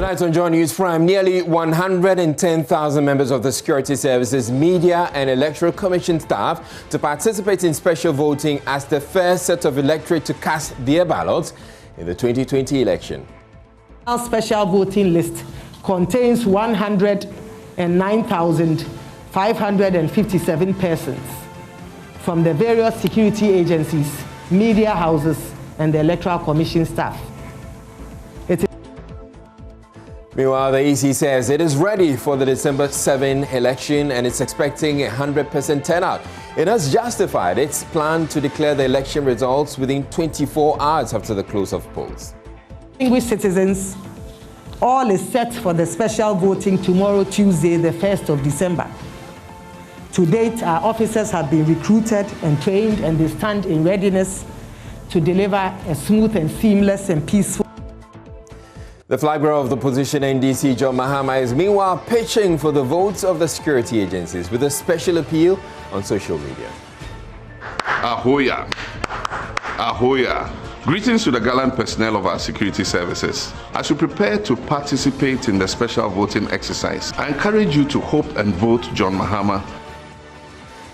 Tonight on Joynews Prime, nearly 110,000 members of the Security Services, Media and Electoral Commission staff to participate in special voting as the first set of electorate to cast their ballots in the 2020 election. Our special voting list contains 109,557 persons from the various security agencies, media houses, and the Electoral Commission staff. Meanwhile, the EC says it is ready for the December 7 election and it's expecting 100% turnout. It has justified its plan to declare the election results within 24 hours after the close of polls. Distinguished citizens, all is set for the special voting tomorrow, Tuesday, the 1st of December. To date, our officers have been recruited and trained, and they stand in readiness to deliver a smooth and seamless and peaceful. The flag bearer of the opposition NDC, John Mahama, is meanwhile pitching for the votes of the security agencies with a special appeal on social media. Ahoya. Ahoya. Greetings to the gallant personnel of our security services. As you prepare to participate in the special voting exercise, I encourage you to hope and vote John Mahama.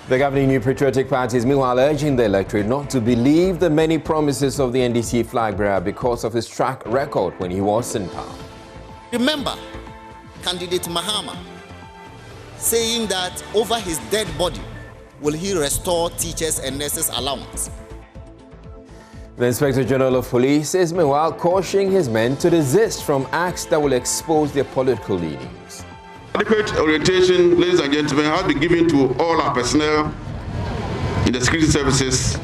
The governing New Patriotic Party is meanwhile urging the electorate not to believe the many promises of the NDC flag bearer because of his track record when he was in power. Remember, candidate Mahama saying that over his dead body will he restore teachers and nurses allowance. The Inspector General of Police is meanwhile cautioning his men to desist from acts that will expose their political leanings. Adequate orientation, ladies and gentlemen, has been given to all our personnel in the security services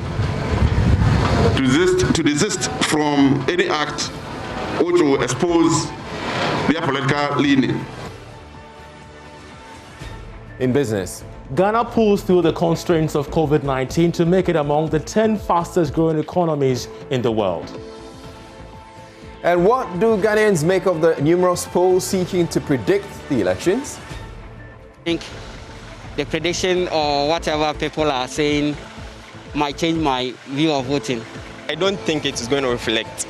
to desist from any act which will expose their political leaning. In business, Ghana pulls through the constraints of COVID-19 to make it among the 10 fastest growing economies in the world. And what do Ghanaians make of the numerous polls seeking to predict the elections? I think the prediction or whatever people are saying might change my view of voting. I don't think it is going to reflect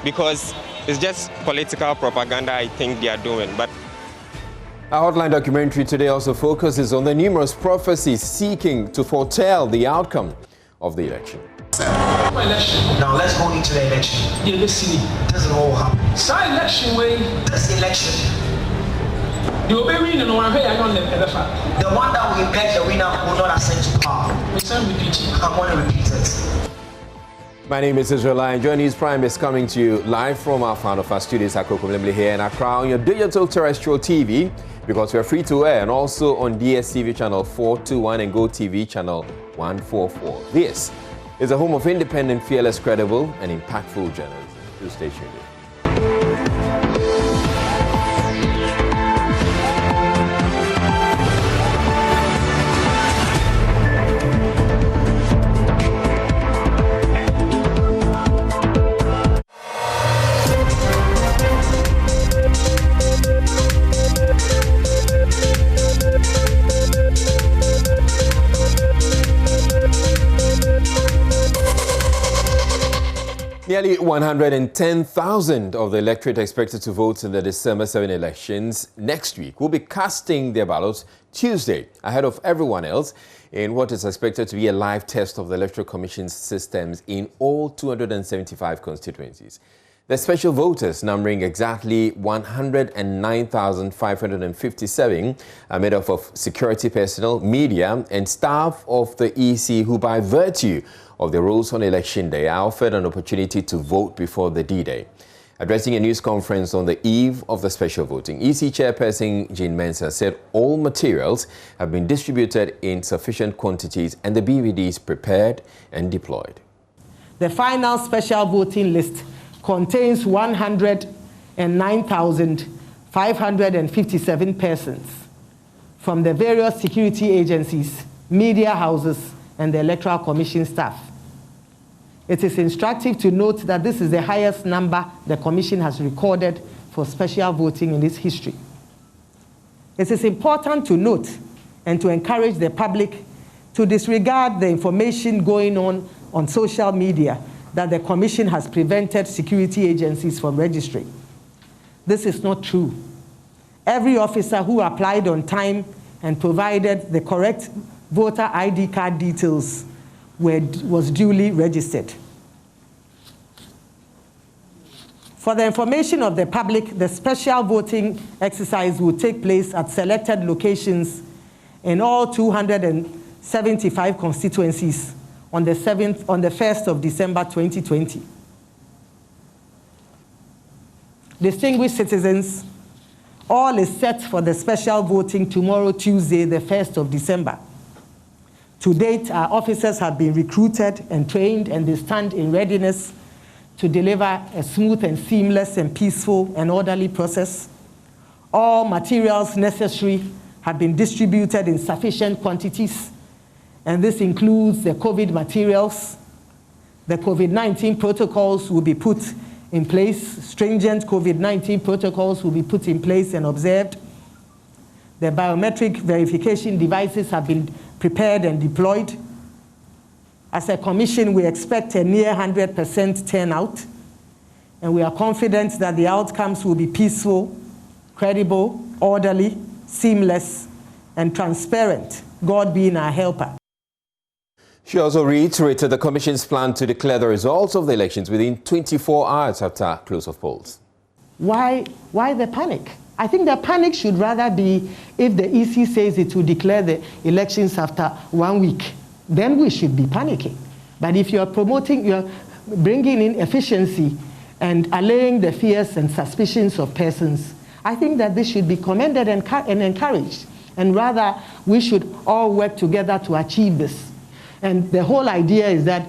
because it's just political propaganda I think they are doing. But Our Hotline documentary today also focuses on the numerous prophecies seeking to foretell the outcome of the election. Now let's go into the election. Yeah, let's see. Doesn't all happen. So election way. This election. You will be winning on one way. I don't let the one that will get the winner will not ascend to power. I'm going to repeat it. My name is Israel and Joynews Prime is coming to you live from our Founder of our studios here in Accra on your digital terrestrial TV, because we're free to air, and also on DSTV channel 421 and GoTV channel 144. This is a home of independent, fearless, credible, and impactful journalism. Do stay tuned. Nearly 110,000 of the electorate expected to vote in the December 7 elections next week will be casting their ballots Tuesday, ahead of everyone else, in what is expected to be a live test of the Electoral Commission's systems in all 275 constituencies. The special voters, numbering exactly 109,557, are made up of security personnel, media, and staff of the EC who, by virtue of their roles on election day, are offered an opportunity to vote before the D-Day. Addressing a news conference on the eve of the special voting, EC Chairperson Jean Mensah said all materials have been distributed in sufficient quantities and the BVDs prepared and deployed. The final special voting list contains 109,557 persons from the various security agencies, media houses, and the Electoral Commission staff. It is instructive to note that this is the highest number the Commission has recorded for special voting in its history. It is important to note and to encourage the public to disregard the information going on social media that the Commission has prevented security agencies from registering. This is not true. Every officer who applied on time and provided the correct voter ID card details was duly registered. For the information of the public, the special voting exercise will take place at selected locations in all 275 constituencies on the 1st of December 2020. Distinguished citizens, all is set for the special voting tomorrow, Tuesday, the 1st of December. To date, our officers have been recruited and trained, and they stand in readiness to deliver a smooth and seamless and peaceful and orderly process. All materials necessary have been distributed in sufficient quantities, and this includes the COVID materials. The COVID-19 protocols will be put in place. Stringent COVID-19 protocols will be put in place and observed. The biometric verification devices have been prepared and deployed. As a commission, we expect a near 100% turnout, and we are confident that the outcomes will be peaceful, credible, orderly, seamless, and transparent, God being our helper. She also reiterated the Commission's plan to declare the results of the elections within 24 hours after close of polls. Why the panic? I think the panic should rather be if the EC says it will declare the elections after 1 week, then we should be panicking. But if you're bringing in efficiency and allaying the fears and suspicions of persons, I think that this should be commended and encouraged. And rather, we should all work together to achieve this. And the whole idea is that,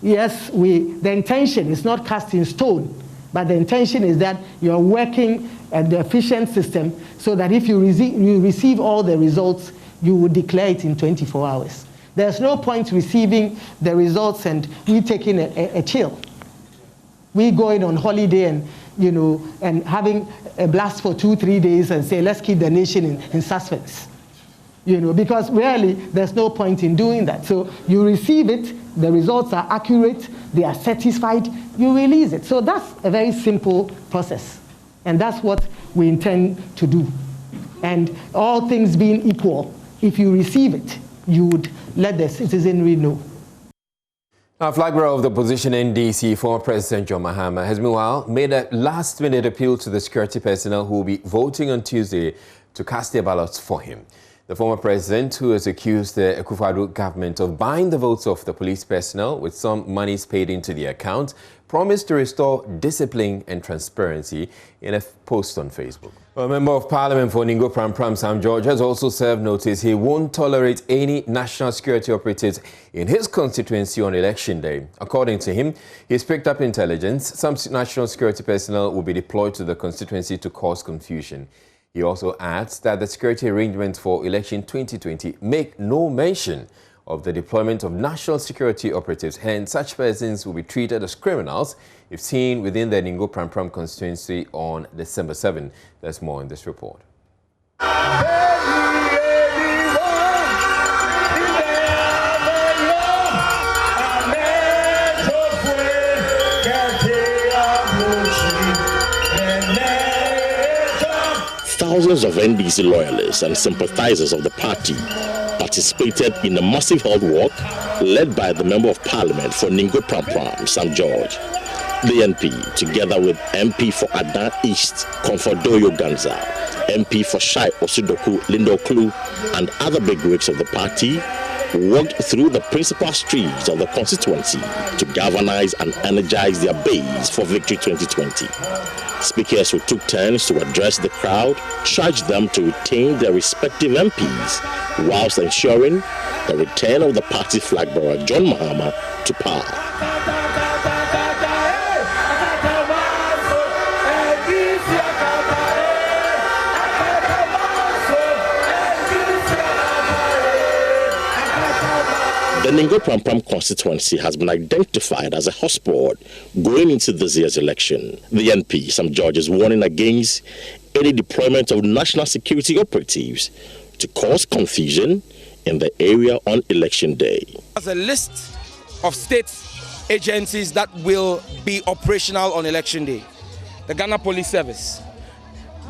yes, the intention is not cast in stone, but the intention is that you're working at the efficient system so that if you receive all the results, you will declare it in 24 hours. There's no point receiving the results and we taking a chill. We going on holiday and, and having a blast for 2-3 days and say, let's keep the nation in suspense. Because really, there's no point in doing that. So you receive it, the results are accurate, they are satisfied, you release it. So that's a very simple process. And that's what we intend to do. And all things being equal, if you receive it, you would let the citizenry know. Now, flag bearer of the opposition NDC, former President John Mahama, has meanwhile made a last-minute appeal to the security personnel who will be voting on Tuesday to cast their ballots for him. The former president, who has accused the Akufo-Addo government of buying the votes of the police personnel with some monies paid into the account, promised to restore discipline and transparency in a post on Facebook. A member of parliament for Ningo Pram Sam George has also served notice he won't tolerate any national security operatives in his constituency on election day. According to him, he's picked up intelligence some national security personnel will be deployed to the constituency to cause confusion. He also adds that the security arrangements for election 2020 make no mention of the deployment of national security operatives, hence such persons will be treated as criminals if seen within the Ningo Pram constituency on December 7. There's more in this report. Thousands of NDC loyalists and sympathizers of the party participated in a massive hard walk led by the Member of Parliament for Ningo Pram, Sam George. The NP, together with MP for Adan East, Comfordoyo Ganza, MP for Shai Osudoku, Lindo Klu, and other bigwigs of the party, walked through the principal streets of the constituency to galvanize and energize their base for Victory 2020. Speakers who took turns to address the crowd charged them to retain their respective MPs whilst ensuring the return of the party flag bearer John Mahama to power. The Ningo Pram constituency has been identified as a hotspot going into this year's election. The NP, Sam George, is warning against any deployment of national security operatives to cause confusion in the area on election day. There's a list of state agencies that will be operational on election day. The Ghana Police Service,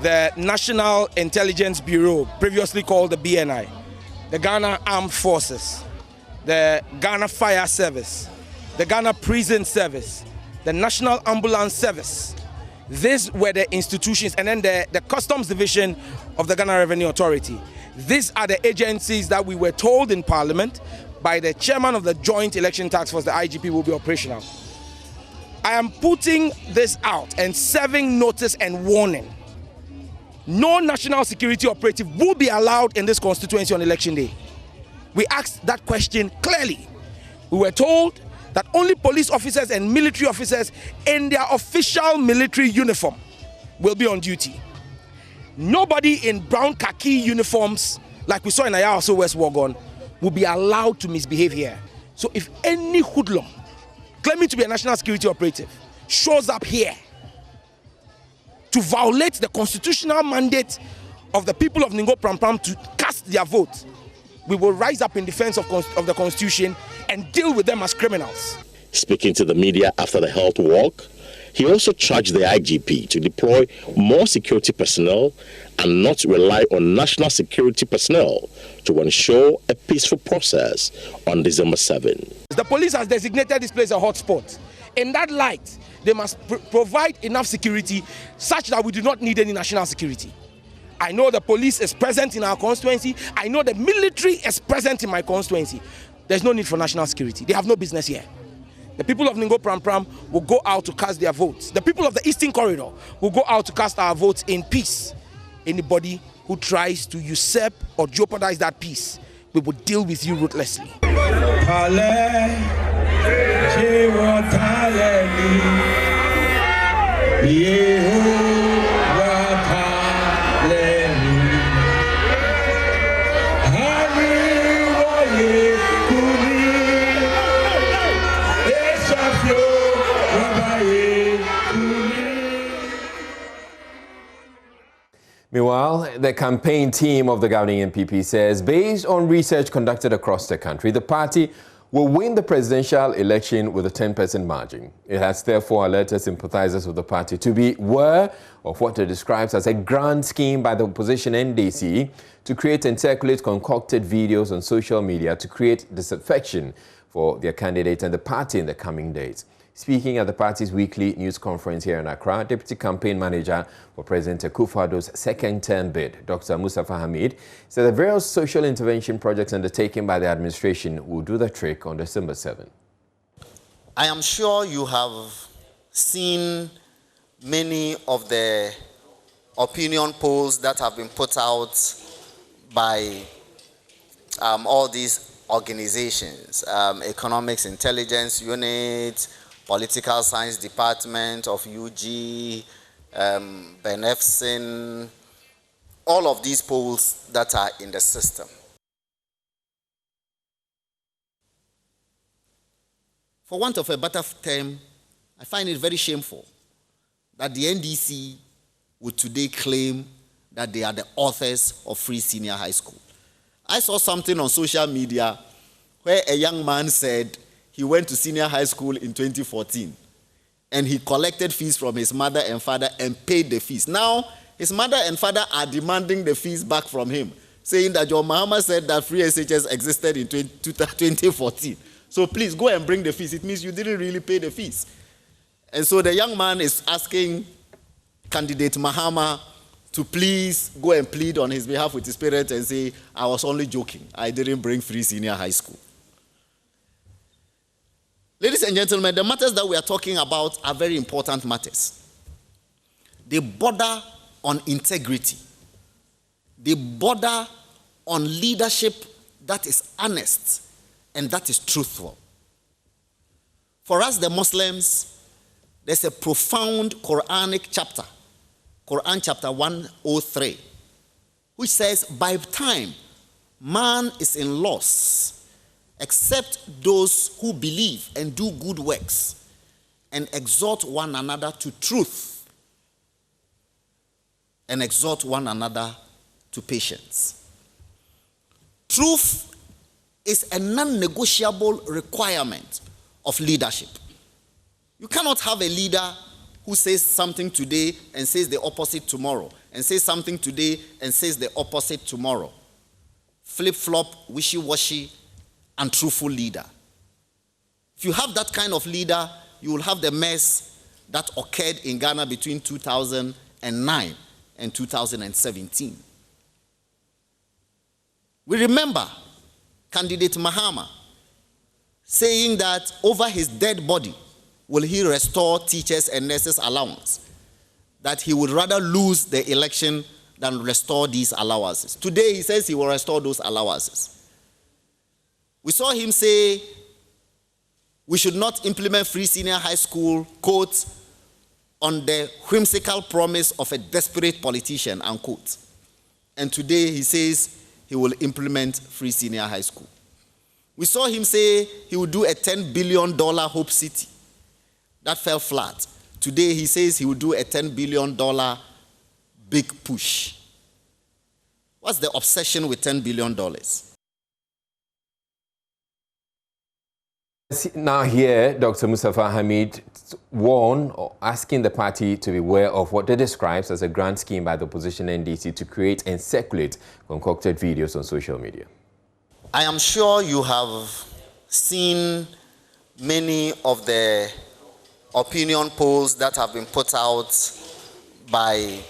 the National Intelligence Bureau, previously called the BNI, the Ghana Armed Forces, the Ghana Fire Service, the Ghana Prison Service, the National Ambulance Service. These were the institutions, and then the Customs Division of the Ghana Revenue Authority. These are the agencies that we were told in Parliament by the chairman of the Joint Election Task Force, the IGP, will be operational. I am putting this out and serving notice and warning. No national security operative will be allowed in this constituency on election day. We asked that question clearly. We were told that only police officers and military officers in their official military uniform will be on duty. Nobody in brown khaki uniforms, like we saw in Ayawaso West Wagon, will be allowed to misbehave here. So if any hoodlum claiming to be a national security operative shows up here to violate the constitutional mandate of the people of Ningo Pram to cast their vote, we will rise up in defense of the Constitution and deal with them as criminals. Speaking to the media after the health walk, he also charged the IGP to deploy more security personnel and not rely on national security personnel to ensure a peaceful process on December 7. The police has designated this place a hotspot. In that light, they must provide enough security such that we do not need any national security. I know the police is present in our constituency. I know the military is present in my constituency. There's no need for national security. They have no business here. The people of Ningo Pram will go out to cast their votes. The people of the Eastern Corridor will go out to cast our votes in peace. Anybody who tries to usurp or jeopardize that peace, we will deal with you ruthlessly. Meanwhile, the campaign team of the governing NPP says, based on research conducted across the country, the party will win the presidential election with a 10% margin. It has therefore alerted sympathizers of the party to be aware of what it describes as a grand scheme by the opposition NDC to create and circulate concocted videos on social media to create disaffection for their candidate and the party in the coming days. Speaking at the party's weekly news conference here in Accra, Deputy Campaign Manager for President Akufo-Addo's second-term bid, Dr. Mustafa Hamid, said the various social intervention projects undertaken by the administration will do the trick on December 7. I am sure you have seen many of the opinion polls that have been put out by all these organizations, Economics Intelligence Unit, Political Science Department of UG, Benefsin, all of these polls that are in the system. For want of a better term, I find it very shameful that the NDC would today claim that they are the authors of free senior high school. I saw something on social media where a young man said he went to senior high school in 2014 and he collected fees from his mother and father and paid the fees. Now, his mother and father are demanding the fees back from him, saying that John Mahama said that free SHS existed in 2014. So please go and bring the fees. It means you didn't really pay the fees. And so the young man is asking candidate Mahama to please go and plead on his behalf with his parents and say, I was only joking. I didn't bring free senior high school. Ladies and gentlemen, the matters that we are talking about are very important matters. They border on integrity. They border on leadership that is honest and that is truthful. For us, the Muslims, there's a profound Quranic chapter, Quran chapter 103, which says, by time man is in loss, except those who believe and do good works and exhort one another to truth and exhort one another to patience. Truth is a non-negotiable requirement of leadership. You cannot have a leader who says something today and says the opposite tomorrow, and says something today and says the opposite tomorrow. Flip-flop, wishy-washy, untruthful leader. If you have that kind of leader, you will have the mess that occurred in Ghana between 2009 and 2017. We remember candidate Mahama saying that over his dead body will he restore teachers and nurses allowance, that he would rather lose the election than restore these allowances. Today he says he will restore those allowances. We saw him say we should not implement free senior high school, quote, on the whimsical promise of a desperate politician, unquote. And today he says he will implement free senior high school. We saw him say he would do a $10 billion Hope City. That fell flat. Today he says he will do a $10 billion big push. What's the obsession with $10 billion? Now here, Dr. Mustafa Hamid warned, asking the party to be aware of what they describes as a grand scheme by the opposition NDC to create and circulate concocted videos on social media. I am sure you have seen many of the opinion polls that have been put out by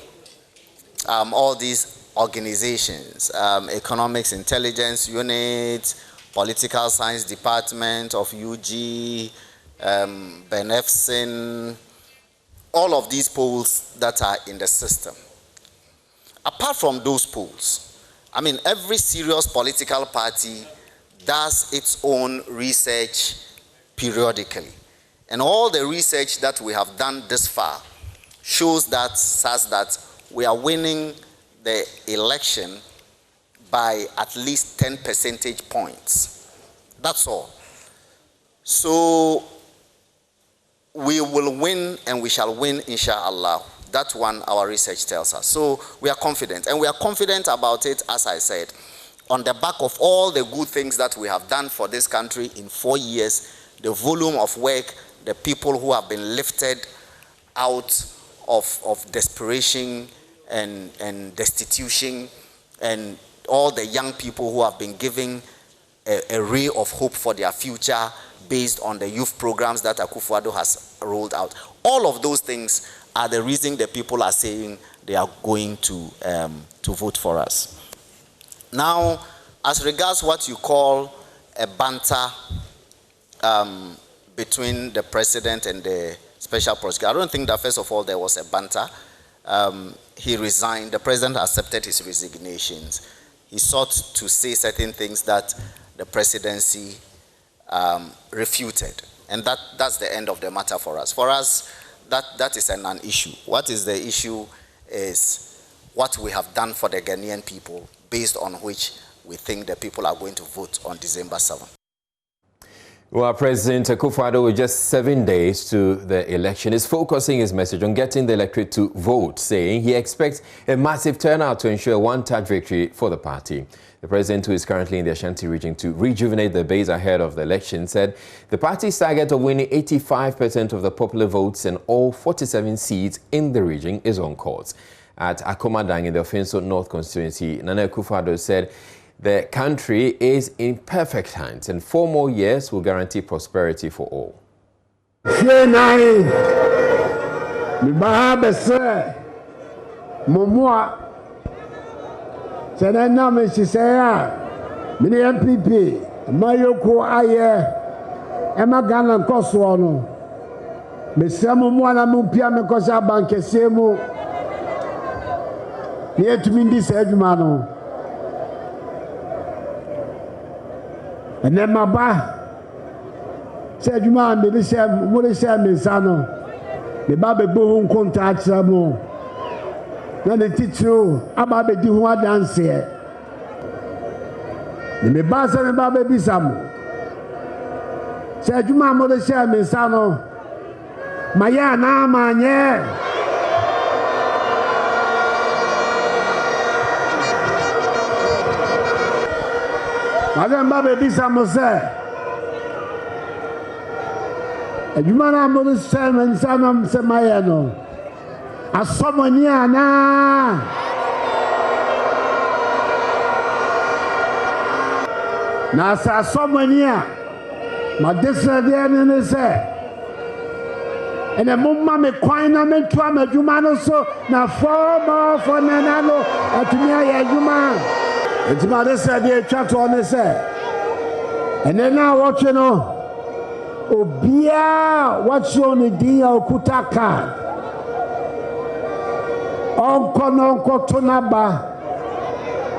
all these organizations, Economics Intelligence Unit, Political Science Department of UG, Benefsin, all of these polls that are in the system. Apart from those polls, I mean, every serious political party does its own research periodically. And all the research that we have done this far shows that, says that we are winning the election by at least 10 percentage points. That's all. So we will win and we shall win, inshallah. That's one our research tells us. So we are confident. And we are confident about it, as I said, on the back of all the good things that we have done for this country in 4 years, the volume of work, the people who have been lifted out of desperation and destitution, and all the young people who have been given a ray of hope for their future based on the youth programs that Akufo-Addo has rolled out. All of those things are the reason the people are saying they are going to vote for us. Now, as regards what you call a banter between the president and the special prosecutor, I don't think that, first of all, there was a banter. He resigned. The president accepted his resignations. He sought to say certain things that the presidency refuted. And that's the end of the matter for us. For us, that is a non-issue. What is the issue is what we have done for the Ghanaian people, based on which we think the people are going to vote on December 7th. Well, President Akufo-Addo, with just 7 days to the election, is focusing his message on getting the electorate to vote, saying he expects a massive turnout to ensure a one-touch victory for the party. The president, who is currently in the Ashanti region to rejuvenate the base ahead of the election, said the party's target of winning 85% of the popular votes and all 47 seats in the region is on course. At Akomadang in the Ofenso North constituency, Nana Akufo-Addo said the country is in perfect hands and 4 more years will guarantee prosperity for all. And then my ba said, "You man, me say, mo say me sano. Me ba be bo contact samo. Na the teacher, aba be di ho dance here. Me ba say me ba be bi samo. Said, you man, mo say me sano. Maya na manye." Madam Baby Bisa Mose. adwuma na mo sɛ me nsa na sɛ mayɛ no asɔmani ana na sɛ asɔmani a madesrɛdeɛ ne sɛ and a mumma me coin and me twa me jumano so na former for nanalo at me a juma. It's my this idea chat on the say. And then now watching Obia what's on the dia kutaka. Onko tonaba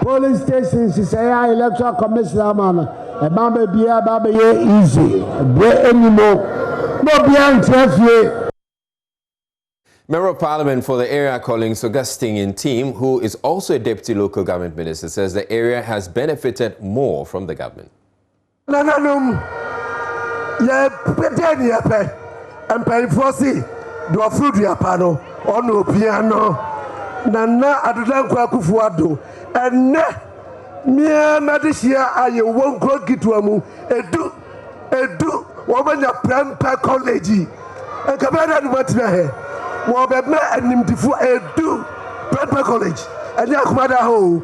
police station she say electoral commissioner man a bamba bia baba easy. Break anymore. No beyond traffic. Member of Parliament for the area Collins Augustine team, who is also a deputy local government minister, says the area has benefited more from the government. Wobebe animdifu edu Prepare College and yakumada ho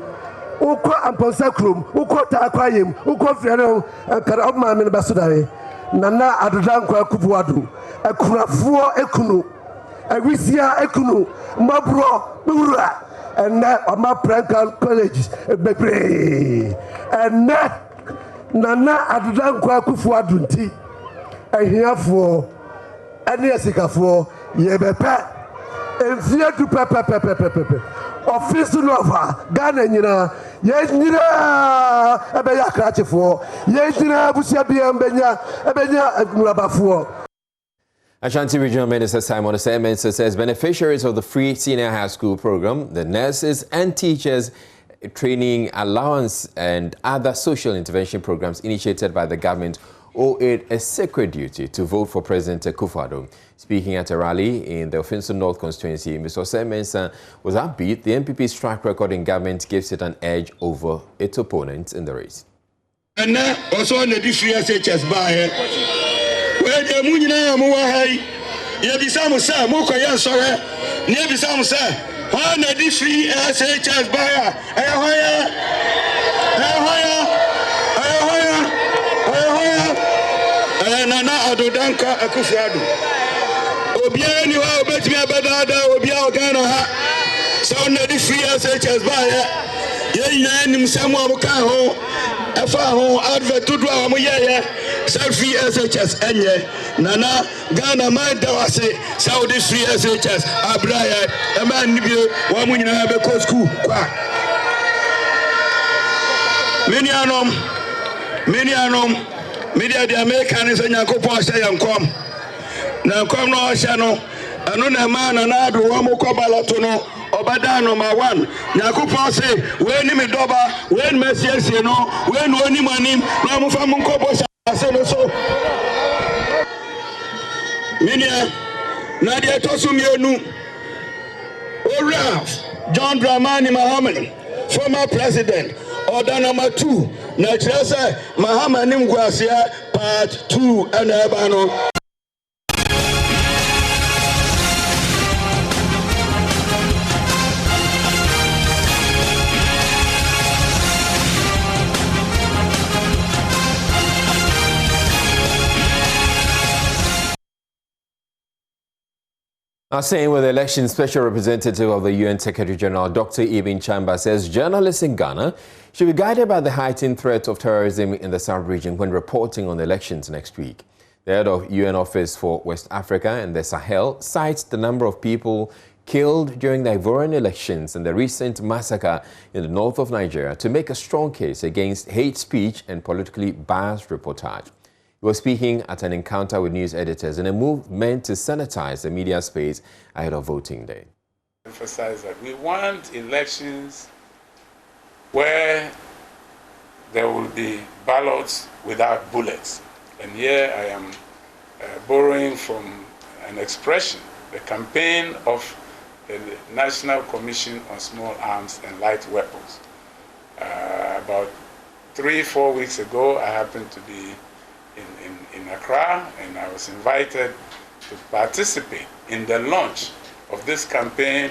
uko amponsa krom uko takwayem uko fiano kara obma me basudare nana adodankwa akubuado ekurafuo ekunu awisia ekunu mabro bura and oma Prepare College bebre and nana adodankwa akubuado nti ehiafo ene asikafo yebepe enfie du pepe office nova Ghana nyina yenyira ebeya krachefo yenyira busia bia ebenya murabafo. Ashanti Regional Minister Simon Osemensa says beneficiaries of the free senior high school program, the nurses and teachers training allowance and other social intervention programs initiated by the government owe it a sacred duty to vote for President Akufo-Addo. Speaking at a rally in the Ofinso North constituency, Mr. Osemensa was upbeat the NPP's track record in government gives it an edge over its opponents in the race. And now, also on the different SHS by where the Munina Muahai, Yabisamu Sa, Mukoya Sora, Nebisamu Sa, on the different SHS by Nana Adodanka Akufo-Addo. Obia ni wa obetimi abadada obia ogana ha. So na di free SHS ba ye nya nim samu abuka ho afa ho advert do a mo ye free SHS enye nana Ghana man da wase Saudi free SHS abraya e man ni bi wa mo nyina be ko school kwa many anom media the American is Nyankopon say yankom na nkom no ohye no eno na ma na ado wo mo kobaloto no obada number 1 Nyankopon say we ni me doba we ni mesiesie no we no ni manim na mo fa mo kobo say no so media na dia tosu mienu Olaf John Dramani Mahama former president order number 2 na chese Mahama nim gwasia part 2 ana eba no. Now, saying with the election special representative of the UN Secretary General, Dr. Ibn Chamba, says journalists in Ghana should be guided by the heightened threat of terrorism in the South region when reporting on the elections next week. The head of UN Office for West Africa and the Sahel cites the number of people killed during the Ivorian elections and the recent massacre in the north of Nigeria to make a strong case against hate speech and politically biased reportage. He was speaking at an encounter with news editors in a move meant to sanitize the media space ahead of voting day. Emphasize that we want elections where there will be ballots without bullets. And here I am borrowing from an expression, the campaign of the National Commission on Small Arms and Light Weapons. About 3-4 weeks ago, I happened to be in Accra, and I was invited to participate in the launch of this campaign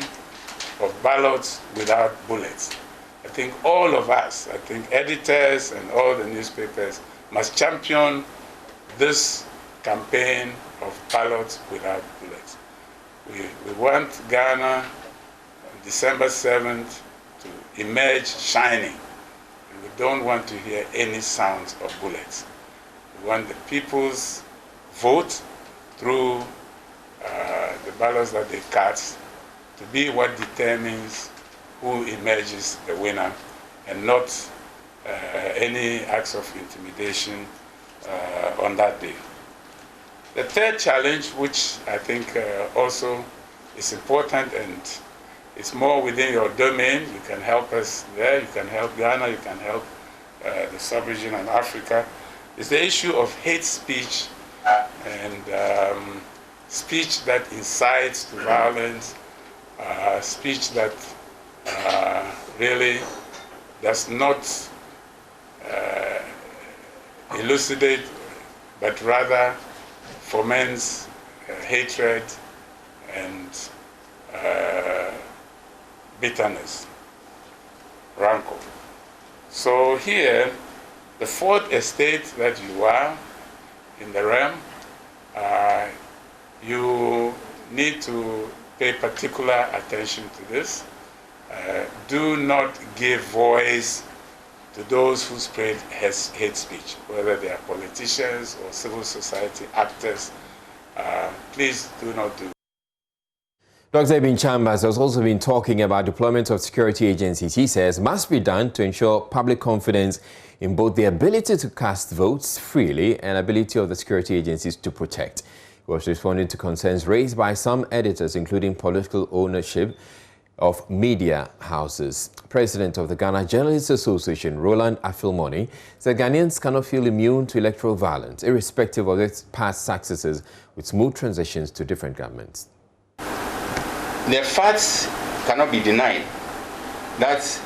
of ballots without bullets. I think all of us, I think editors and all the newspapers must champion this campaign of ballots without bullets. We want Ghana on December 7th to emerge shining. And we don't want to hear any sounds of bullets. We want the people's vote through the ballots that they cast to be what determines who emerges the winner, and not any acts of intimidation on that day. The third challenge, which I think also is important and it's more within your domain, you can help us there, you can help Ghana, you can help the sub-region and Africa, is the issue of hate speech and speech that incites to violence, speech that really does not elucidate, but rather foments hatred and bitterness, rancor. So here, the fourth estate that you are in the realm, you need to pay particular attention to this. Do not give voice to those who spread hate speech, whether they are politicians or civil society actors. Please do not do. Dr. Ibn Chambers has also been talking about deployment of security agencies he says must be done to ensure public confidence in both the ability to cast votes freely and ability of the security agencies to protect. He was responding to concerns raised by some editors, including political ownership of media houses. President of the Ghana Journalists Association, Roland Afilmoni, said Ghanaians cannot feel immune to electoral violence, irrespective of its past successes with smooth transitions to different governments. The facts cannot be denied that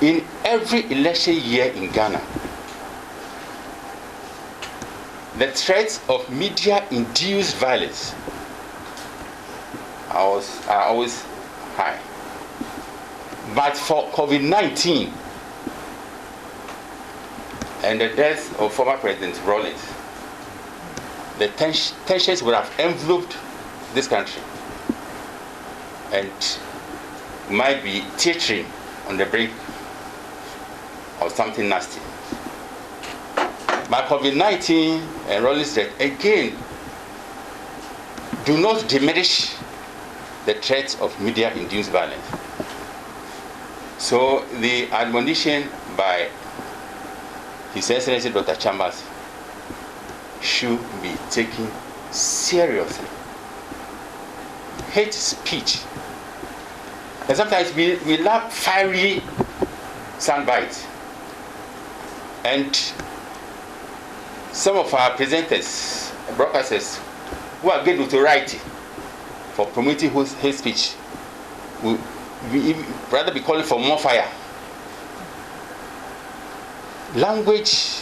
in every election year in Ghana, the threats of media-induced violence are always high. But for COVID-19 and the death of former President Rawlings, the tensions would have enveloped this country and might be teetering on the brink of something nasty. But COVID-19 and Rawlings' death again do not diminish the threats of media-induced violence. So the admonition by His Excellency Dr. Chambers should be taken seriously. Hate speech. And sometimes we love fiery soundbites. And some of our presenters, broadcasters, who are getting notoriety for promoting hate speech, we rather be calling for more fire. Language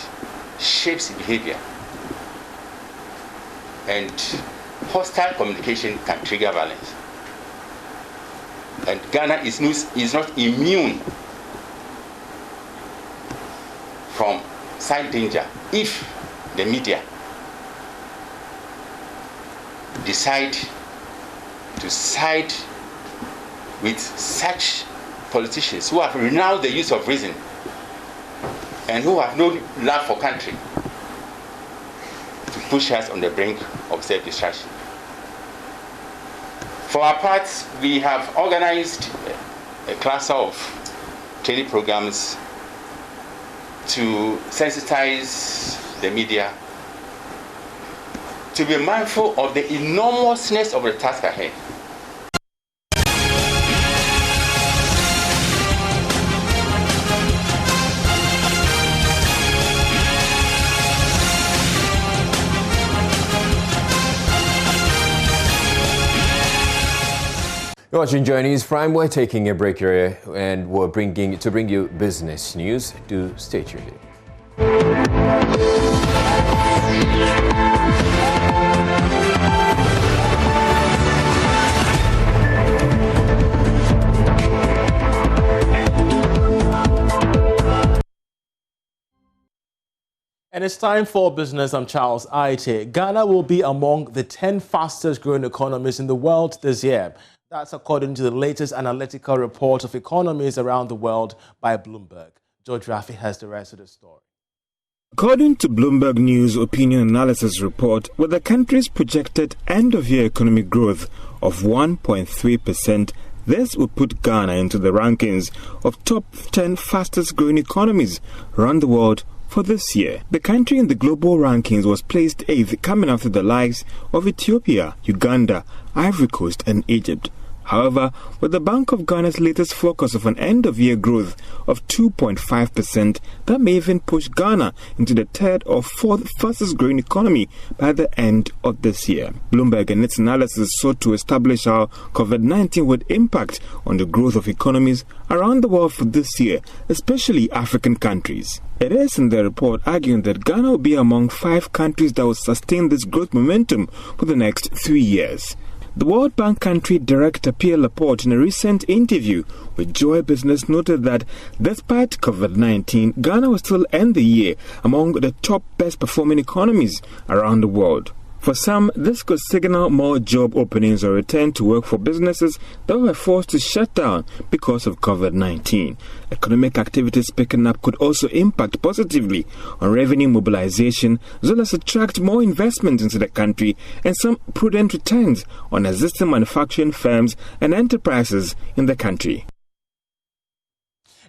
shapes behavior, and hostile communication can trigger violence. And Ghana is not immune from such danger if the media decide to side with such politicians who have renounced the use of reason and who have no love for country to push us on the brink of self-destruction. For our part, we have organized a cluster of training programs to sensitize the media to be mindful of the enormousness of the task ahead. You're watching Joynews Prime. We're taking a break here and we're bring you business news. Do stay tuned. And it's time for business. I'm Charles Aite. Ghana will be among the 10 fastest growing economies in the world this year. That's according to the latest analytical report of economies around the world by Bloomberg. George Raffi has the rest of the story. According to Bloomberg News Opinion Analysis Report, with the country's projected end-of-year economic growth of 1.3%, this would put Ghana into the rankings of top 10 fastest growing economies around the world for this year. The country in the global rankings was placed 8th, coming after the likes of Ethiopia, Uganda, Ivory Coast and Egypt. However, with the Bank of Ghana's latest focus of an end-of-year growth of 2.5%, that may even push Ghana into the third or fourth fastest-growing economy by the end of this year. Bloomberg and its analysis sought to establish how COVID-19 would impact on the growth of economies around the world for this year, especially African countries. It is in the report arguing that Ghana will be among 5 countries that will sustain this growth momentum for the next 3 years. The World Bank country director Pierre Laporte, in a recent interview with Joy Business, noted that despite COVID-19, Ghana will still end the year among the top best performing economies around the world. For some, this could signal more job openings or return to work for businesses that were forced to shut down because of COVID-19. Economic activities picking up could also impact positively on revenue mobilization, as well as attract more investment into the country and some prudent returns on existing manufacturing firms and enterprises in the country.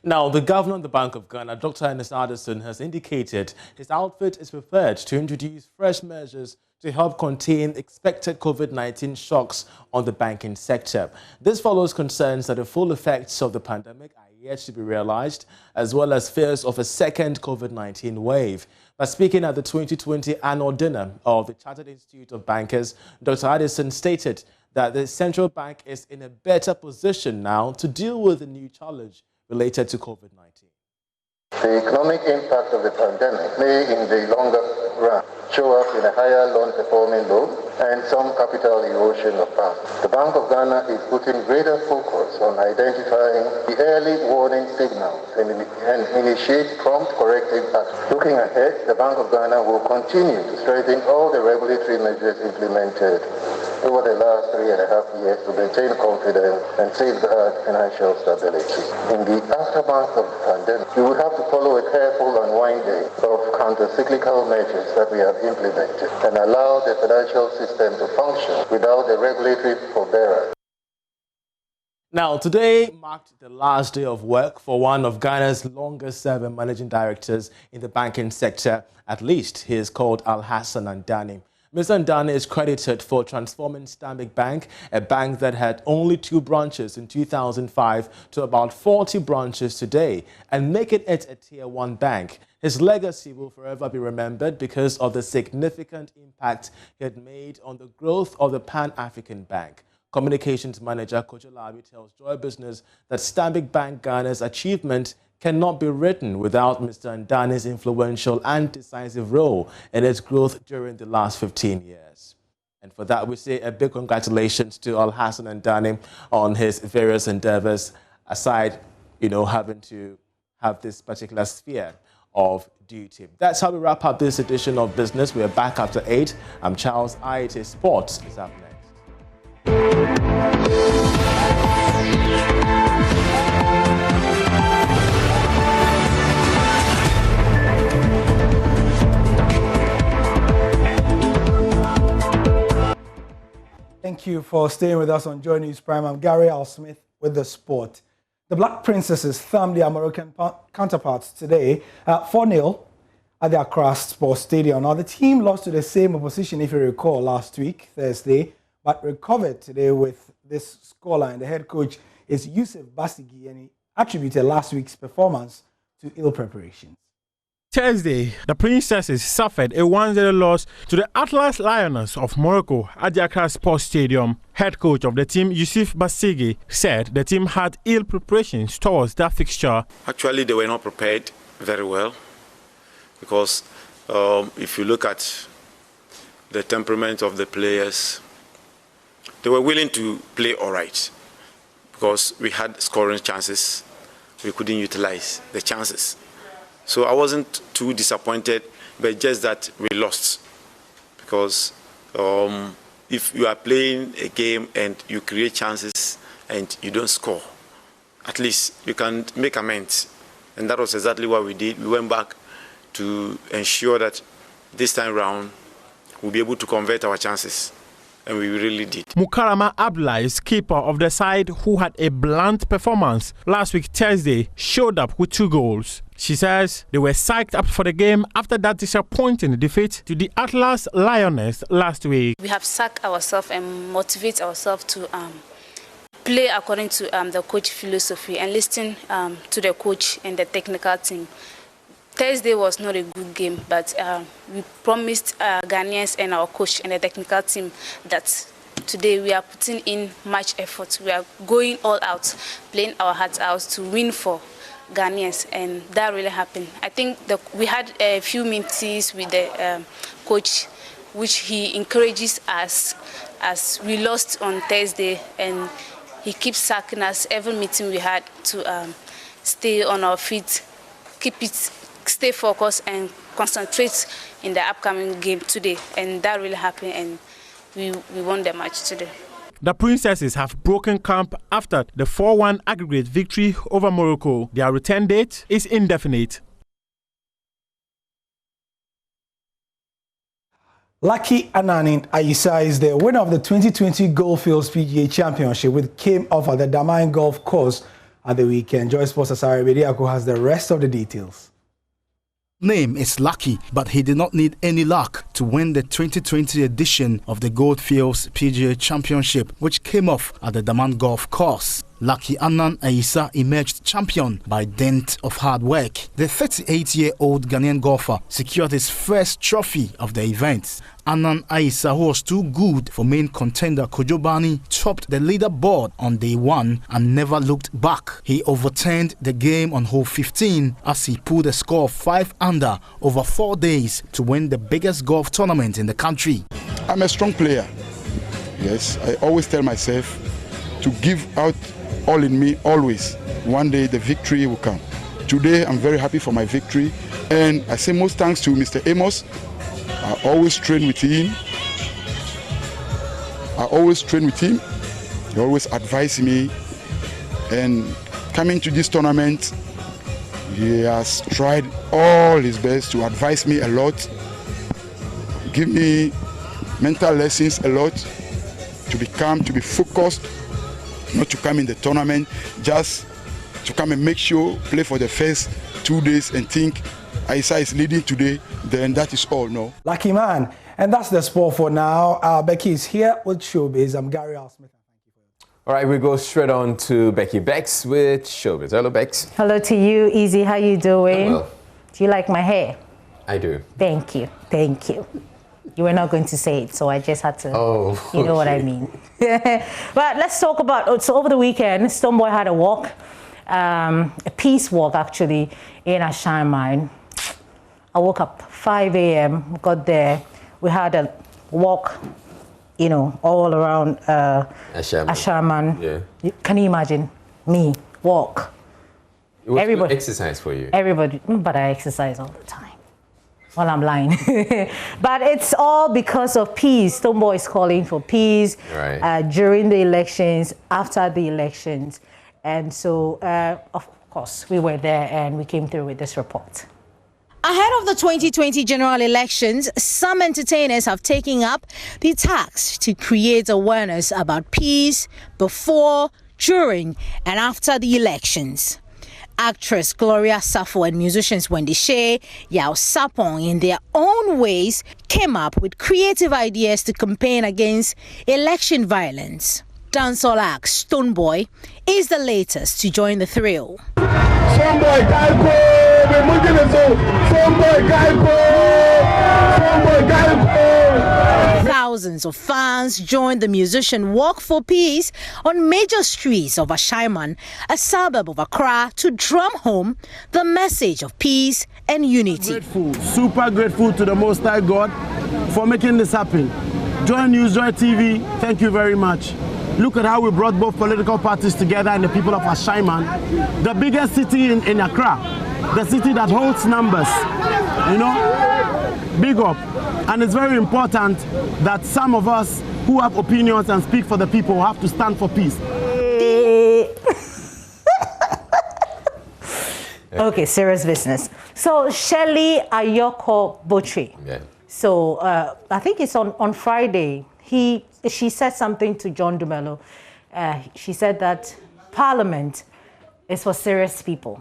Now, the governor of the Bank of Ghana, Dr. Ernest Addison, has indicated his outfit is prepared to introduce fresh measures to help contain expected COVID-19 shocks on the banking sector. This follows concerns that the full effects of the pandemic are yet to be realized, as well as fears of a second COVID-19 wave. But speaking at the 2020 annual dinner of the Chartered Institute of Bankers, Dr. Addison stated that the central bank is in a better position now to deal with the new challenge related to COVID-19. The economic impact of the pandemic may, in the longer run, show up in a higher loan-performing loan and some capital erosion of banks. The Bank of Ghana is putting greater focus on identifying the early warning signals and initiate prompt corrective action. Looking ahead, the Bank of Ghana will continue to strengthen all the regulatory measures implemented over the last 3.5 years to maintain confidence and safeguard financial stability. In the aftermath of the pandemic, we will have to follow a careful unwinding of counter-cyclical measures that we have implemented and allow the financial system to function without the regulatory forbearance. Now, today marked the last day of work for one of Ghana's longest-serving managing directors in the banking sector. At least he is called Alhassan Andani. Mr. Andani is credited for transforming Stanbic Bank, a bank that had only 2 branches in 2005 to about 40 branches today, and making it a Tier 1 bank. His legacy will forever be remembered because of the significant impact he had made on the growth of the Pan-African Bank. Communications manager Kojolabi tells Joy Business that Stanbic Bank Ghana's achievement cannot be written without Mr. Andani's influential and decisive role in its growth during the last 15 years. And for that, we say a big congratulations to Alhassan Andani on his various endeavors, aside, having to have this particular sphere of duty. That's how we wrap up this edition of Business. We are back after 8. I'm Charles Aite. Sports is up next. Thank you for staying with us on Joynews Prime. I'm Gary Al Smith with the sport. The Black Princesses thumped their Moroccan counterparts today 4-0 at the Accra Sports Stadium. Now, the team lost to the same opposition, if you recall, last week, Thursday, but recovered today with this scoreline. The head coach is Yusuf Basigi, and he attributed last week's performance to ill preparation. Thursday, the Princesses suffered a 1-0 loss to the Atlas Lioness of Morocco at the Accra Sports Stadium. Head coach of the team, Yusuf Basigi, said the team had ill preparations towards that fixture. Actually, they were not prepared very well because if you look at the temperament of the players, they were willing to play all right because we had scoring chances. We couldn't utilize the chances. So I wasn't too disappointed but just that we lost. Because if you are playing a game and you create chances and you don't score, at least you can make amends. And that was exactly what we did. We went back to ensure that this time round we'll be able to convert our chances. And we really did. Mukarama Abdullah is keeper of the side who had a blunt performance last week Thursday, showed up with 2 goals. She says they were psyched up for the game after that disappointing defeat to the Atlas Lioness last week. We have sacked ourselves and motivate ourselves to play according to the coach philosophy and listen to the coach and the technical team. Thursday was not a good game, but we promised Ghanaians and our coach and the technical team that today we are putting in much effort. We are going all out, playing our hearts out to win for Ghanaians, and that really happened. I think we had a few meetings with the coach, which he encourages us as we lost on Thursday, and he keeps sacking us every meeting we had to stay on our feet, stay focused and concentrate in the upcoming game today, and that really happened, and we won the match today. The Princesses have broken camp after the 4-1 aggregate victory over Morocco. Their return date is indefinite. Lucky Ananin Ayisa is the winner of the 2020 Goldfields PGA Championship, which came off at the Damine Golf Course at the weekend. Joy Sports Asari Bediako has the rest of the details. Name is Lucky, but he did not need any luck to win the 2020 edition of the Goldfields PGA Championship, which came off at the Daman Golf Course. Lucky Anan Ayisa emerged champion by dint of hard work. The 38-year-old Ghanaian golfer secured his first trophy of the event. Anan Ayisa, who was too good for main contender Kojobani, topped the leaderboard on day 1 and never looked back. He overturned the game on hole 15 as he pulled a score of 5 under over 4 days to win the biggest golf tournament in the country. I'm a strong player. Yes, I always tell myself to give out all in me, always. One day the victory will come. Today I'm very happy for my victory, and I say most thanks to Mr. Amos. I always train with him. He always advises me, and coming to this tournament, he has tried all his best to advise me a lot, give me mental lessons a lot, to be calm, to be focused, not to come in the tournament, just to come and make sure, play for the first 2 days and think Ayisa is leading today, then that is all, no? Lucky man. And that's the sport for now. Becky is here with Showbiz. I'm Gary Smith. All right, we go straight on to Becky Bex with Showbiz. Hello, Bex. Hello to you, Easy. How you doing? Well. Do you like my hair? I do. Thank you. Thank you. You were not going to say it, so I just had to, you know what I mean. But let's talk about, so over the weekend, Stonebwoy had a walk, a peace walk actually, in Ashaman. I woke up 5 a.m., got there. We had a walk, you know, all around Ashaman. Yeah. Can you imagine me walk? It was everybody, exercise for you. Everybody, but I exercise all the time. Well, I'm lying. But it's all because of peace. Stonebwoy is calling for peace during the elections, after the elections. And so, of course, we were there and we came through with this report. Ahead of the 2020 general elections, some entertainers have taken up the task to create awareness about peace before, during, and after the elections. Actress Gloria Safo and musicians Wendy Shea, Yao Sapong, in their own ways, came up with creative ideas to campaign against election violence. Dancehall act Stonebwoy is the latest to join the thrill. Thousands of fans joined the musician Walk for Peace on major streets of Ashaiman, a suburb of Accra, to drum home the message of peace and unity. Super grateful to the Most High God for making this happen. Joynews, Joy TV, thank you very much. Look at how we brought both political parties together and the people of Ashaiman, the biggest city in Accra. the city that holds numbers. You know, big up. And it's very important that some of us who have opinions and speak for the people have to stand for peace. Okay, serious business. So Shelley Ayoko Botri. Yeah. So I think it's on Friday. She said something to John Dumelo. She said that Parliament is for serious people.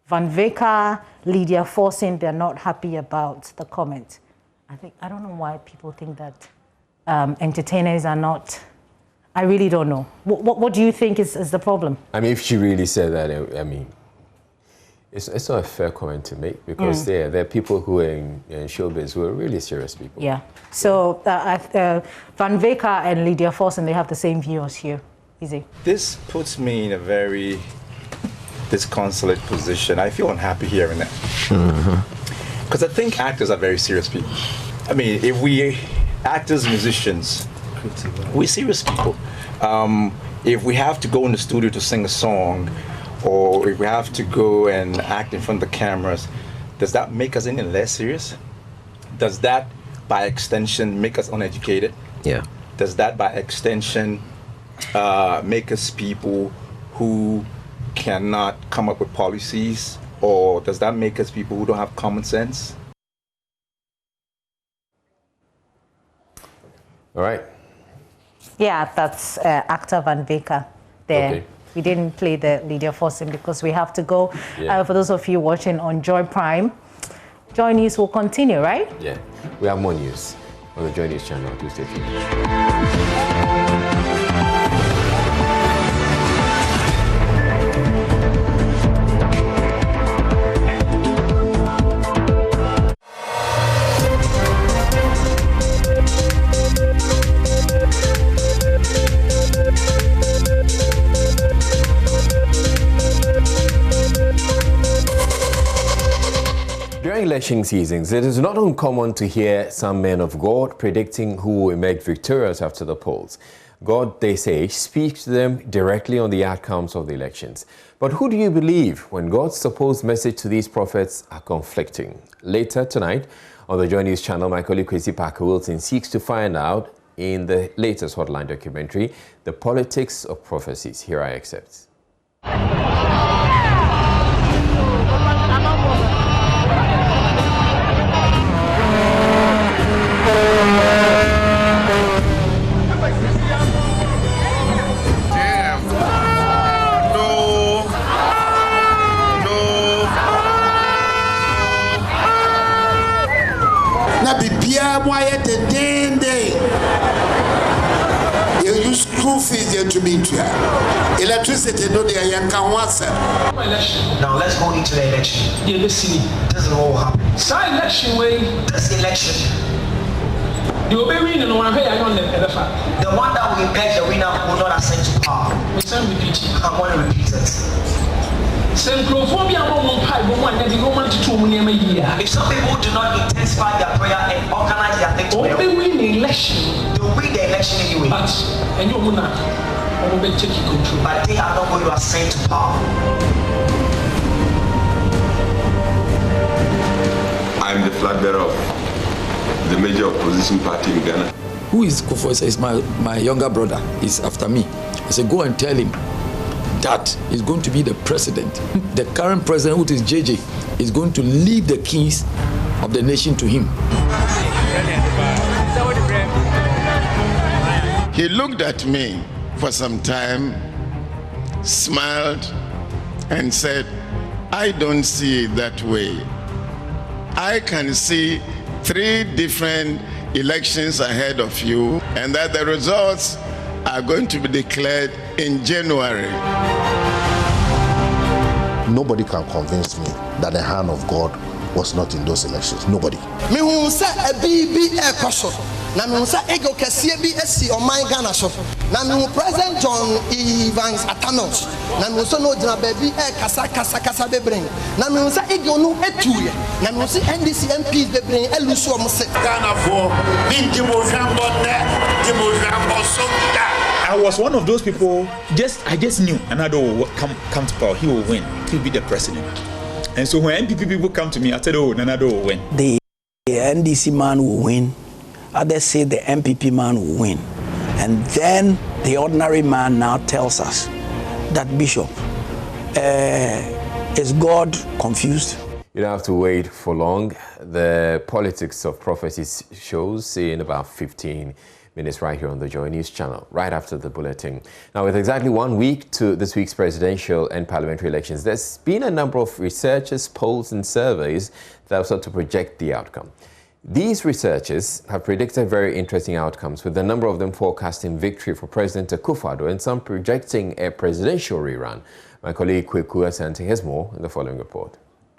Van Veka, Lydia Forsen, they're not happy about the comment. I don't know why people think that entertainers are not. I really don't know. What do you think is the problem? I mean, if she really said that, I mean, it's not a fair comment to make, because there are people who are in showbiz who are really serious people. Yeah. So Van Veka and Lydia Forsen, they have the same view as you. Easy. This puts me in a very disconsolate position. I feel unhappy hearing that. Because I think actors are very serious people. I mean, if we actors, musicians, we're serious people. If we have to go in the studio to sing a song, or if we have to go and act in front of the cameras, does that make us any less serious? Does that, by extension, make us uneducated? Yeah. Does that, by extension, make us people who cannot come up with policies? Or does that make us people who don't have common sense? All right. Yeah, that's actor Van Veka there. Okay. We didn't play the Lydia Forsen because we have to go. Yeah. For those of you watching on Joy Prime, Joy News will continue, right? Yeah. We have more news on the Joynews channel. Do stay tuned. During election seasons, it is not uncommon to hear some men of God predicting who will emerge victorious after the polls. God, they say, speaks to them directly on the outcomes of the elections. But who do you believe when God's supposed message to these prophets are conflicting? Later tonight, on the Joynews channel, my colleague Kwesi Parker-Wilson seeks to find out, in the latest Hotline documentary, the politics of prophecies. Here are excerpts. You use school fees to be electricity, no, they are can Now let's go into the election. Yeah, let's see. Doesn't all happen. Side election way. This election. The one that will get the winner will not ascend to power. I want to repeat it. If some people do not intensify their prayer and organize their things well, they win the election. They win the election anyway. But they are not going to ascend to power. I'm the flag bearer of the major opposition party in Ghana. Who is Kufo? Is my younger brother. He's after me. I said, go and tell him that he's going to be the president. The current president, which is JJ, is going to leave the keys of the nation to him. He looked at me for some time, smiled, and said, I don't see it that way. I can see 3 different elections ahead of you, and that the results are going to be declared in January. Nobody can convince me that the hand of God was not in those elections. Nobody. Na me unsa ego kese bi esi o man Ghana so na me President John Evans Atanos na me unsa no gina baabi kasa bebren na me unsa ego no etuye na me unsa NDC MPs bebren elusu o mse Ghana for binti mo jambo ne di mo jambo so. I was one of those people. I just knew another will come to power. He will win. He'll be the president. And so when NPP people come to me, I said, oh, Nana Addo will win. The NDC man will win. Others say the MPP man will win. And then the ordinary man now tells us that, Bishop, is God confused? You don't have to wait for long. The Politics of Prophecies shows in about 15 minutes right here on the Joynews channel, right after the bulletin. Now, with exactly 1 week to this week's presidential and parliamentary elections, there's been a number of researches, polls and surveys that have sought to project the outcome. These researchers have predicted very interesting outcomes, with a number of them forecasting victory for President Akufo-Addo and some projecting a presidential rerun. My colleague Kweku Asante has more in the following report.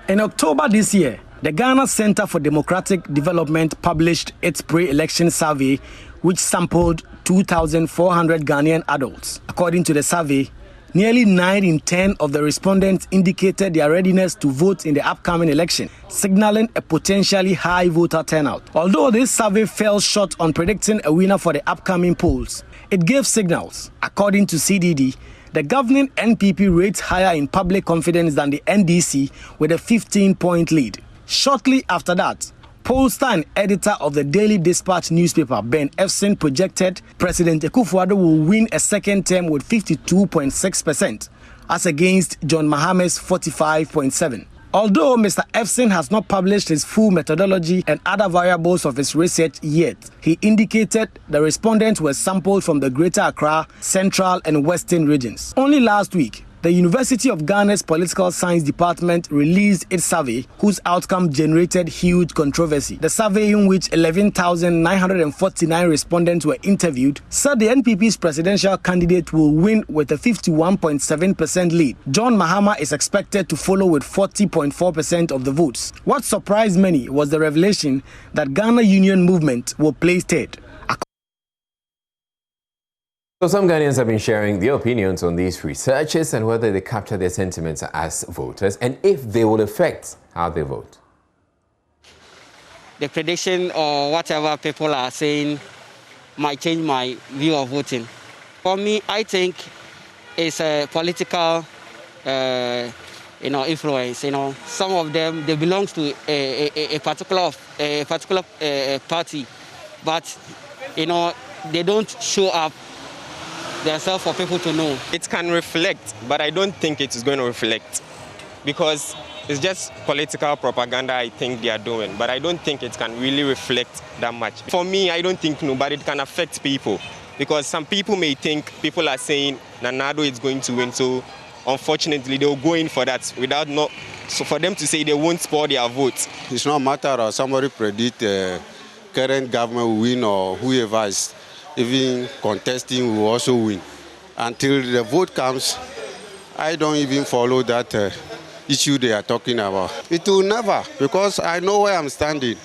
In October this year, the Ghana Center for Democratic Development published its pre-election survey, which sampled 2,400 Ghanaian adults. According to the survey, nearly 9 in 10 of the respondents indicated their readiness to vote in the upcoming election, signaling a potentially high voter turnout. Although this survey fell short on predicting a winner for the upcoming polls, it gave signals. According to CDD, the governing NPP rates higher in public confidence than the NDC with a 15-point lead. Shortly after that, pollster and editor of the Daily Dispatch newspaper, Ben Efson, projected President Akufo-Addo will win a second term with 52.6%, as against John Mahame's 45.7%. Although Mr. Efson has not published his full methodology and other variables of his research yet, he indicated the respondents were sampled from the Greater Accra, Central and Western regions. Only last week, the University of Ghana's Political Science Department released its survey, whose outcome generated huge controversy. The survey, in which 11,949 respondents were interviewed, said the NPP's presidential candidate will win with a 51.7% lead. John Mahama is expected to follow with 40.4% of the votes. What surprised many was the revelation that Ghana Union Movement will place third. So some Ghanaians have been sharing their opinions on these researches and whether they capture their sentiments as voters and if they will affect how they vote. The prediction or whatever people are saying might change my view of voting. For me, I think it's a political influence. Some of them, they belong to a particular party, but they don't show up themselves for people to know. It can reflect, but I don't think it is going to reflect because it's just political propaganda I think they are doing, but I don't think it can really reflect that much. For me, I don't think but it can affect people because some people may think people are saying Nana Addo is going to win, so unfortunately they'll go in for that without so for them to say they won't spoil their votes. It's not a matter of somebody predict current government will win or whoever is even contesting will also win. Until the vote comes, I don't even follow that issue they are talking about. It will never, because I know where I'm standing.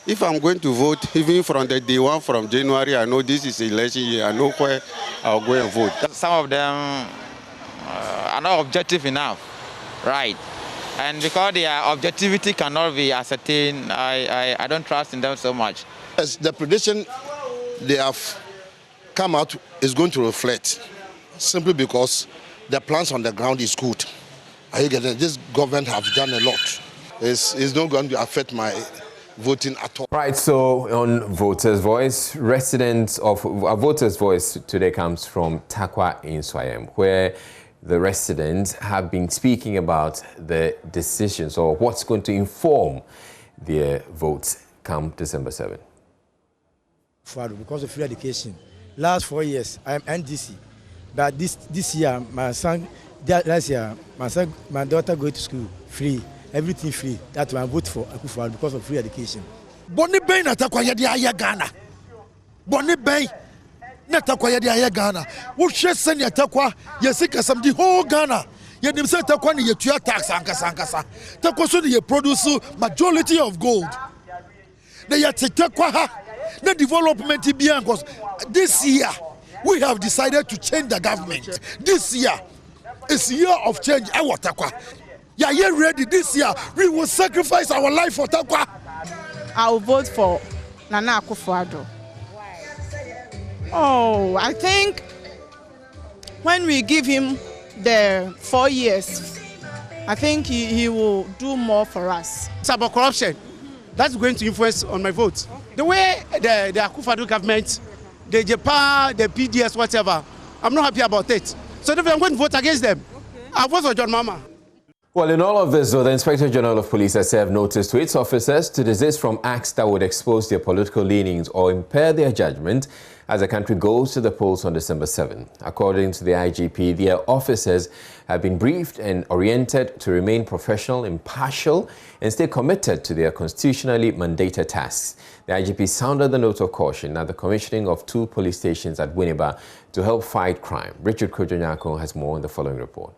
If I'm going to vote, even from the day one from January, I know this is election year, I know where I'll go and vote. Some of them are not objective enough, right? And because their objectivity cannot be ascertained, I don't trust in them so much. As the prediction they have come out is going to reflect, simply because the plans on the ground is good. I get that this government have done a lot. It's not going to affect my voting at all. Right, so on Voters' Voice, Voters' Voice today comes from Takwa in Swayam, where the residents have been speaking about the decisions or what's going to inform their votes come December 7. Because of free education. Last 4 years, I am NDC. But this year, last year, my daughter go to school free, everything free. That's why I vote for Akufo-Addo because of free education. Boni Bay natakwa yedi aya Ghana. Boni Bay natakwa yedi aya Ghana. Wo hwe sene atakwa yesika some the whole Ghana. Yedim se atakwa ni yetua tax ankasa. Takwa so dey produce majority of gold. They yatakwa ha na development bi because this year we have decided to change the government. This year is year of change. Yeah, you ready? This year we will sacrifice our life for Takwa. I will vote for Nana Akufo-Addo. Oh, I think when we give him the 4 years I think he will do more for us. It's about corruption. That's going to influence on my vote. The way the Akufo-Addo government, the Japan, the PDS, whatever, I'm not happy about it. So if I'm going to vote against them, I'll vote for John Mahama. Well, in all of this, though, the Inspector General of Police has served notice to its officers to desist from acts that would expose their political leanings or impair their judgment as the country goes to the polls on December 7. According to the IGP, their officers have been briefed and oriented to remain professional, impartial, and stay committed to their constitutionally mandated tasks. The IGP sounded the note of caution at the commissioning of 2 police stations at Winneba to help fight crime. Richard Kojonyako has more in the following report.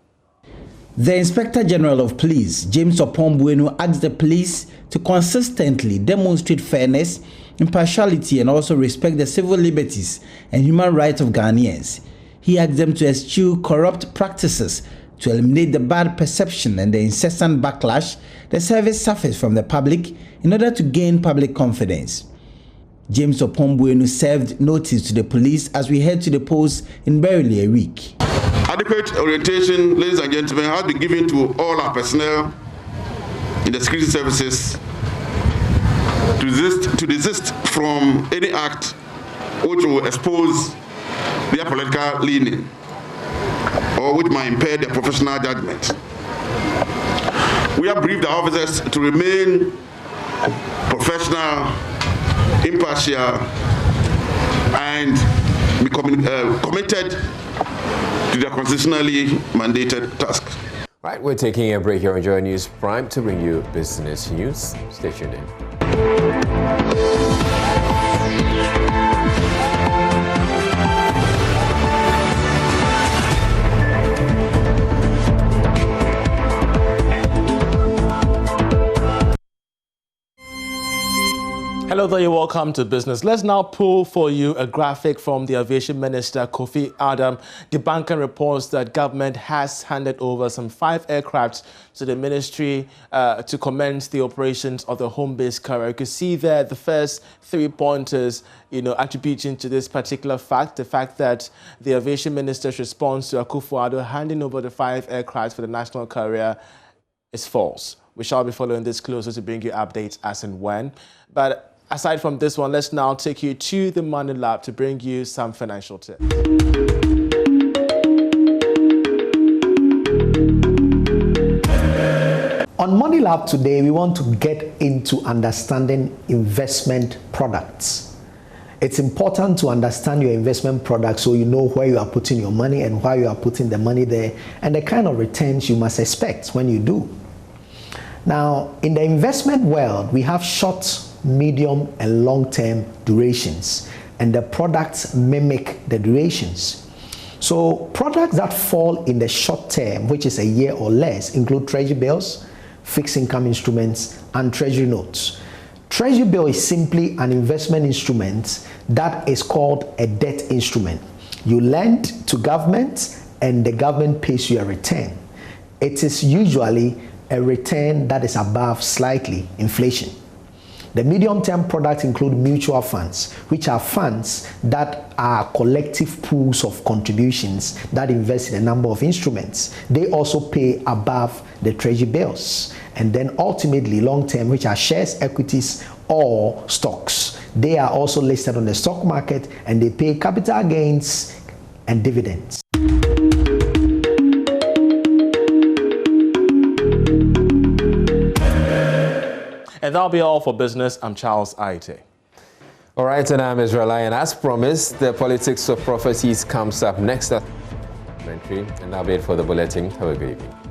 The Inspector General of Police, James Opombuenu, asked the police to consistently demonstrate fairness, impartiality, and also respect the civil liberties and human rights of Ghanaians. He asked them to eschew corrupt practices to eliminate the bad perception and the incessant backlash the service suffers from the public in order to gain public confidence. James Opombuenu served notice to the police as we head to the polls in barely a week. Adequate orientation, ladies and gentlemen, has been given to all our personnel in the security services to desist from any act which will expose their political leaning or which might impair their professional judgment. We have briefed the officers to remain professional, impartial, and be committed to their constitutionally mandated task. Right, we're taking a break here on Joynews Prime to bring you business news. Stay tuned in. Hello there, you're welcome to business. Let's now pull for you a graphic from the Aviation Minister, Kofi Adam, debunking reports that government has handed over some 5 aircraft to the ministry to commence the operations of the home-based carrier. You can see there the first 3 pointers, attributing to this particular fact, the fact that the Aviation Minister's response to Akufo-Addo handing over the 5 aircraft for the national carrier is false. We shall be following this closer to bring you updates as and when. But aside from this one, let's now take you to the Moneylab to bring you some financial tips. On Moneylab today, we want to get into understanding investment products. It's important to understand your investment product so you know where you are putting your money and why you are putting the money there and the kind of returns you must expect when you do. Now, in the investment world, we have short, medium, and long-term durations, and the products mimic the durations. So products that fall in the short term, which is a year or less, include treasury bills, fixed income instruments, and treasury notes. Treasury bill is simply an investment instrument that is called a debt instrument. You lend to government and the government pays you a return. It is usually a return that is above slightly inflation. The medium-term products include mutual funds, which are funds that are collective pools of contributions that invest in a number of instruments. They also pay above the treasury bills. And then ultimately long-term, which are shares, equities, or stocks. They are also listed on the stock market and they pay capital gains and dividends. And that'll be all for business. I'm Charles Aite. All right, and I'm Israel. And as promised, the politics of prophecies comes up next. And that'll be it for the bulletin. Have a good evening.